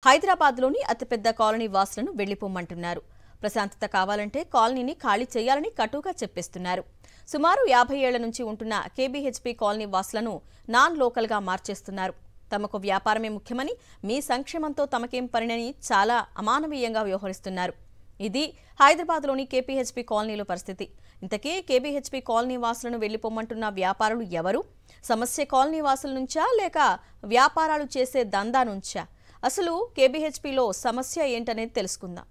హైదరాబాద్లోని అతిపెద్ద కాలనీ వాసులను వెళ్లిపోమంటున్నారు. ప్రశాంతత కావాలంటే కాలనీని ఖాళీ చేయాలని కటుగా చెప్పేస్తున్నారు. సుమారు 50 ఏళ్ల నుంచి ఉంటున్న కేబీహెచ్పీ కాలనీ వాసులను నాన్ లోకల్గా మార్చేస్తున్నారు. తమకు వ్యాపారమే ముఖ్యమని, మీ సంక్షేమంతో తమకేం పనినని చాలా అమానవీయంగా వ్యవహరిస్తున్నారు. ఇది హైదరాబాద్లోని కేపీహెచ్పీ కాలనీలో పరిస్థితి. ఇంతకీ కేబీహెచ్పీ కాలనీ వాసులను వెళ్లిపోమంటున్న వ్యాపారులు ఎవరు? సమస్య కాలనీ వాసుల నుంచా లేక వ్యాపారాలు చేసే దందా నుంచా? అసలు కేబీహెచ్పీలో సమస్య ఏంటనేది తెలుసుకుందాం.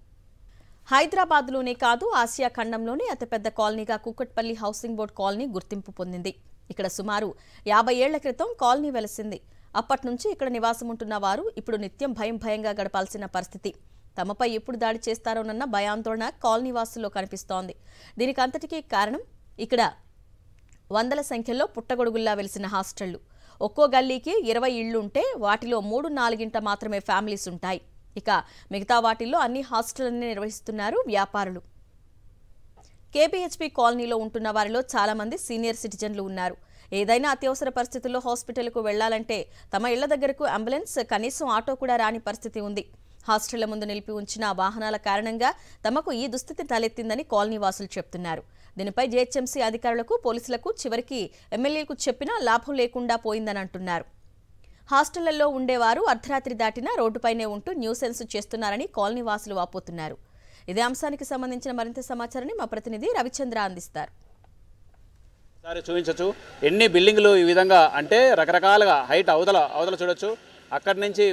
హైదరాబాద్లోనే కాదు, ఆసియా ఖండంలోనే అతిపెద్ద కాలనీగా కూకట్పల్లి హౌసింగ్ బోర్డు కాలనీ గుర్తింపు పొందింది. ఇక్కడ సుమారు 50 ఏళ్ల క్రితం కాలనీ వెలసింది. అప్పటి నుంచి ఇక్కడ నివాసం ఉంటున్న వారు ఇప్పుడు నిత్యం భయంగా గడపాల్సిన పరిస్థితి. తమపై ఎప్పుడు దాడి చేస్తారోనన్న భయాందోళన కాలనీ వాసుల్లో కనిపిస్తోంది. దీనికి అంతటికీ కారణం ఇక్కడ వందల సంఖ్యలో పుట్టగొడుగుల్లా వెలిసిన హాస్టళ్లు. ఒక్కో గల్లీకి 20 ఇళ్లుంటే వాటిలో 3-4 మాత్రమే ఫ్యామిలీస్ ఉంటాయి. ఇక మిగతా వాటిల్లో అన్ని హాస్టళ్లనే నిర్వహిస్తున్నారు వ్యాపారులు. కేబీహెచ్పీ కాలనీలో ఉంటున్న వారిలో చాలా మంది సీనియర్ సిటిజన్లు ఉన్నారు. ఏదైనా అత్యవసర పరిస్థితుల్లో హాస్పిటల్కు వెళ్లాలంటే తమ ఇళ్ల దగ్గరకు అంబులెన్స్, కనీసం ఆటో కూడా రాని పరిస్థితి ఉంది. హాస్టళ్ల ముందు నిలిపి ఉంచిన వాహనాల కారణంగా తమకు ఈ దుస్థితి తలెత్తిందని కాలనీ వాసులు చెప్తున్నారు. దీనిపై జీహెచ్ఎంసీ అధికారులకు, పోలీసులకు, చివరికి ఎమ్మెల్యేలకు చెప్పినా లాభం లేకుండా పోయిందని అంటున్నారు. హాస్టళ్లలో ఉండేవారు అర్ధరాత్రి దాటినా రోడ్డుపైనే ఉంటూ న్యూసెన్స్ చేస్తున్నారని కాలనీ వాసులు వాపోతున్నారు. ఇదే అంశానికి సంబంధించిన మరింత సమాచారాన్ని మా ప్రతినిధి రవిచంద్ర అందిస్తారు. చూపించచ్చు ఎన్ని బిల్డింగ్లు ఈ విధంగా అంటే రకరకాలుగా హైట్ అవతల చూడొచ్చు. అక్కడి నుంచి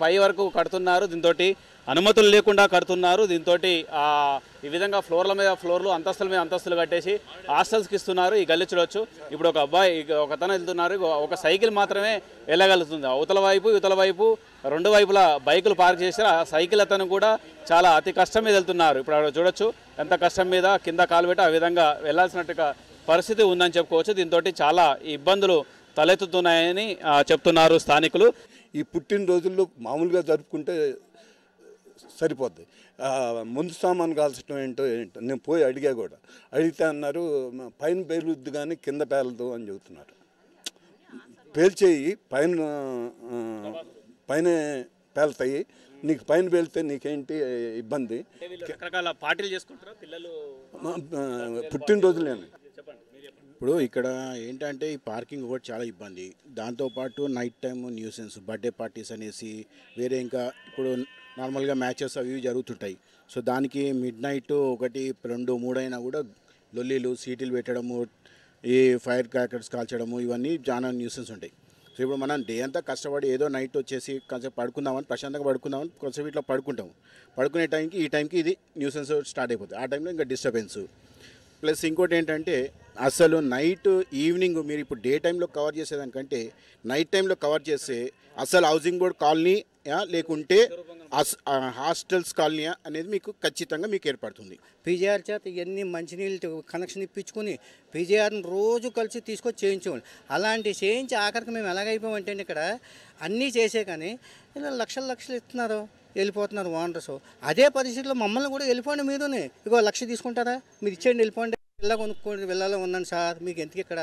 పై వరకు కడుతున్నారు. దీంతో అనుమతులు లేకుండా కడుతున్నారు. దీంతో ఈ విధంగా ఫ్లోర్ల మీద ఫ్లోర్లు, అంతస్తుల మీద అంతస్తులు కట్టేసి హాస్టల్స్కి ఇస్తున్నారు. ఈ గల్లీ చూడొచ్చు. ఇప్పుడు ఒక అబ్బాయి, ఒకతను వెళ్తున్నారు. ఒక సైకిల్ మాత్రమే వెళ్ళగలుగుతుంది. అవతల వైపు ఇవతల వైపు రెండు వైపులా బైకులు పార్క్ చేసి ఆ సైకిల్ అతను కూడా చాలా అతి కష్టం మీద వెళ్తున్నారు. ఇప్పుడు అక్కడ చూడొచ్చు ఎంత కష్టం మీద కింద కాలు పెట్టి ఆ విధంగా వెళ్లాల్సినట్టుగా పరిస్థితి ఉందని చెప్పుకోవచ్చు. దీంతో చాలా ఇబ్బందులు తలెత్తుతున్నాయని చెప్తున్నారు స్థానికులు. ఈ పుట్టినరోజుల్లో మామూలుగా జరుపుకుంటే సరిపోద్ది. ముందు సామాను కాల్చడం ఏంటో నేను పోయి అడిగా కూడా. అడిగితే అన్నారు పైన పేలుద్ది కానీ కింద పేలదు అని చెబుతున్నారు. పేల్చేయి పైన పేలుతాయి, నీకు పైన పేలితే నీకేంటి ఇబ్బంది? రకరకాల పార్టీలు చేసుకుంటారా పిల్లలు పుట్టినరోజులేని. ఇప్పుడు ఇక్కడ ఏంటంటే ఈ పార్కింగ్ కూడా చాలా ఇబ్బంది. దాంతోపాటు night time nuisance, birthday parties అనేసి వేరే ఇంకా ఇప్పుడు నార్మల్గా మ్యాచెస్ అవి జరుగుతుంటాయి. సో దానికి మిడ్ నైట్ 1, 2, 3 అయినా కూడా లొల్లీలు, సీటీలు పెట్టడము, ఈ ఫైర్ క్రాకర్స్ కాల్చడము, ఇవన్నీ చాలా న్యూసెన్స్ ఉంటాయి. సో ఇప్పుడు మనం డే అంతా కష్టపడి ఏదో నైట్ వచ్చేసి కొంచెం పడుకుందామని, ప్రశాంతంగా పడుకుందామని కొంచెం ఇట్లా పడుకుంటాము. పడుకునే టైంకి ఈ టైంకి ఇది న్యూసెన్స్ స్టార్ట్ అయిపోతుంది. ఆ టైంలో ఇంకా డిస్టర్బెన్స్. ప్లస్ ఇంకోటి ఏంటంటే అసలు నైట్ ఈవినింగ్ మీరు ఇప్పుడు డే టైంలో కవర్ చేసేదానికంటే నైట్ టైంలో కవర్ చేస్తే అసలు హౌసింగ్ బోర్డ్ కాలనీ లేకుంటే హాస్టల్స్ కాలనీ అనేది మీకు ఖచ్చితంగా మీకు ఏర్పడుతుంది. పీజీఆర్ చేత ఇవన్నీ మంచినీళ్ళు కనెక్షన్ ఇప్పించుకొని పీజీఆర్ని రోజు కలిసి తీసుకొచ్చి చేయించుకోండి. అలాంటి చేయించి ఆఖరికి మేము ఎలాగైపోయామంటే ఇక్కడ అన్నీ చేసే కానీ ఇలా లక్షలు ఇస్తున్నారు, వెళ్ళిపోతున్నారు ఓనర్స్. అదే పరిస్థితిలో మమ్మల్ని కూడా వెళ్ళిపోండి, మీరునే ఇగో 1,00,000 తీసుకుంటారా, మీరు ఇచ్చేయండి, వెళ్ళిపోండి, ఇలా కొనుక్కోండి, వెళ్ళాలో ఉన్నాను సార్, మీకు ఎందుకు ఇక్కడ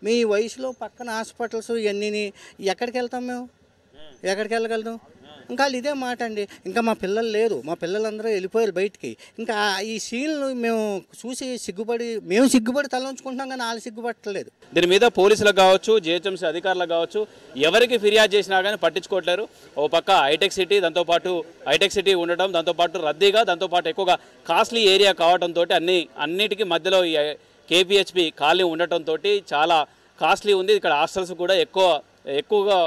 మీ వయసులో పక్కన హాస్పిటల్స్ ఇవన్నీ ఎక్కడికి వెళ్తాం మేము, ఎక్కడికి వెళ్ళగలుగుతాం? ఇంకా ఇదే మాట అండి. ఇంకా మా పిల్లలు లేరు, మా పిల్లలందరూ వెళ్ళిపోయారు బయటికి. ఇంకా ఈ సీన్లు మేము చూసి మేము సిగ్గుపడి తల ఉంచుకుంటున్నాం కానీ వాళ్ళు సిగ్గుపట్టలేదు. దీని మీద పోలీసులకు కావచ్చు, జీహెచ్ఎంసీ అధికారులకు కావచ్చు, ఎవరికి ఫిర్యాదు చేసినా కానీ పట్టించుకోవట్లేరు. ఓ పక్క హైటెక్ సిటీ, దాంతోపాటు హైటెక్ సిటీ ఉండటం, దాంతోపాటు రద్దీగా, దాంతోపాటు ఎక్కువగా కాస్ట్లీ ఏరియా కావడంతో అన్నిటికీ మధ్యలో ఈ కేపీహెచ్పీ కాలనీ ఉండటంతో చాలా కాస్ట్లీ ఉంది. ఇక్కడ హాస్టల్స్ కూడా ఎక్కువగా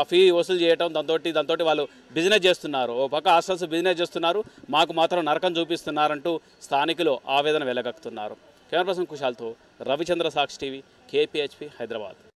ఫీ వసూలు చేయటం, దాంతో వాళ్ళు బిజినెస్ చేస్తున్నారు. ఓ పక్క హాస్టల్స్ బిజినెస్ చేస్తున్నారు, మాకు మాత్రం నరకం చూపిస్తున్నారంటూ స్థానికులు ఆవేదన వెలగక్కుతున్నారు. కెమెరా పర్సన్ కుశాల్తో రవిచంద్ర, సాక్షి టీవీ, కేపీహెచ్పీ, హైదరాబాద్.